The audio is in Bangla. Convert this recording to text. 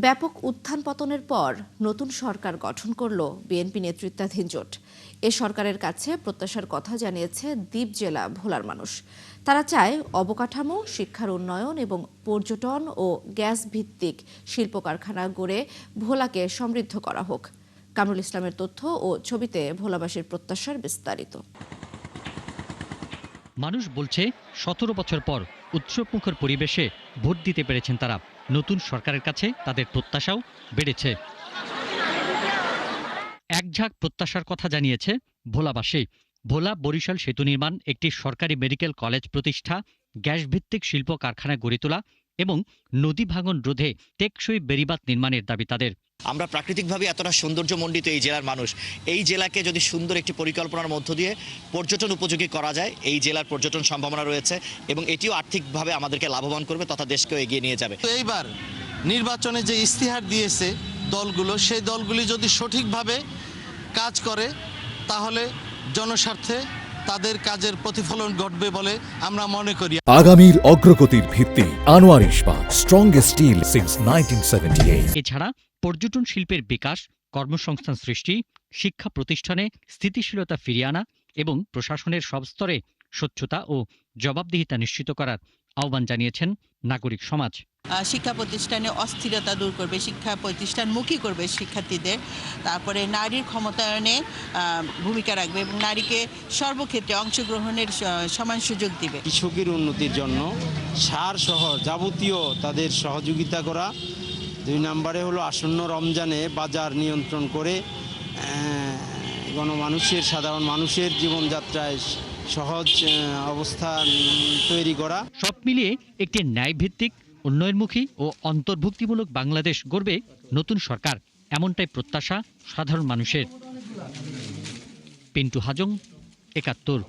ব্যাপক উত্থান পতনের পর নতুন সরকার গঠন করল বিএনপি নেতৃত্বাধীন জোট। এ সরকারের কাছে প্রত্যাশার কথা জানিয়েছে দ্বীপ জেলা ভোলার মানুষ। তারা চায় অবকাঠামো, শিক্ষার উন্নয়ন এবং পর্যটন ও গ্যাস ভিত্তিক শিল্প কারখানা গড়ে ভোলাকে সমৃদ্ধ করা হোক। কামরুল ইসলামের তথ্য ও ছবিতে ভোলাবাসীর প্রত্যাশার বিস্তারিত। মানুষ বলছে ১৭ বছর পর উৎসবমুখর পরিবেশে ভোট দিতে পেরেছেন তারা। নতুন সরকারের কাছে তাদের প্রত্যাশাও বেড়েছে। একঝাঁক প্রত্যাশার কথা জানিয়েছে ভোলাবাসী। ভোলা বরিশাল সেতু নির্মাণ, একটি সরকারি মেডিকেল কলেজ প্রতিষ্ঠা, গ্যাস ভিত্তিক শিল্প কারখানা গড়ে তোলা এবং নদী ভাঙন রোধে টেকসই বেড়িবাঁধ নির্মাণের দাবি তাদের। আমরা প্রাকৃতিকভাবে এতটা সৌন্দর্যমণ্ডিত এই জেলার মানুষ, এই জেলাকে যদি সুন্দর একটি পরিকল্পনার মধ্য দিয়ে পর্যটন উপযোগী করা যায়, এই জেলার পর্যটন সম্ভাবনা রয়েছে এবং এটিও আর্থিকভাবে আমাদেরকে লাভবান করবে তথা দেশকেও এগিয়ে নিয়ে যাবে। এইবার নির্বাচনে যে ইস্তিহার দিয়েছে দলগুলো, সেই দলগুলি যদি সঠিকভাবে কাজ করে তাহলে জনস্বার্থে তাদের কাজের প্রতিফলন ঘটবে বলে আমরা মনে করি। আগামীর অগ্রগতির ভিত্তি আনোয়ার ইস্পাত, স্ট্রংগেস্ট স্টিল সিন্স 1978। এছাড়া পর্যটন শিল্পের বিকাশ, কর্মসংস্থান সৃষ্টি, শিক্ষা প্রতিষ্ঠানে স্থিতিশীলতা ফিরিয়ে আনা এবং প্রশাসনের সব স্তরে স্বচ্ছতা ও জবাবদিহিতা নিশ্চিত করার আহ্বান জানিয়েছেন নাগরিক সমাজ। শিক্ষা প্রতিষ্ঠানে অস্থিরতা দূর করবে, শিক্ষা প্রতিষ্ঠানমুখী করবে শিক্ষার্থীদের, তারপরে নারীর ক্ষমতায়নে ভূমিকা রাখবে এবং নারীকে সর্বক্ষেত্রে অংশগ্রহণের সমান সুযোগ দিবে। কৃষকের উন্নতির জন্য সার সহ যাবতীয় তাদের সহযোগিতা করা। ২ নম্বরে হলো আসন্ন রমজানে বাজার নিয়ন্ত্রণ করে গণমানুষের, সাধারণ মানুষের জীবনযাত্রায় সহজ অবস্থান তৈরি করা। সব মিলিয়ে একটি ন্যায়ভিত্তিক, উন্নয়নমুখী ও অন্তর্ভুক্তিমূলক বাংলাদেশ গড়বে নতুন সরকার, এমনটাই প্রত্যাশা সাধারণ মানুষের। পিন্টু হাজং, ৭১।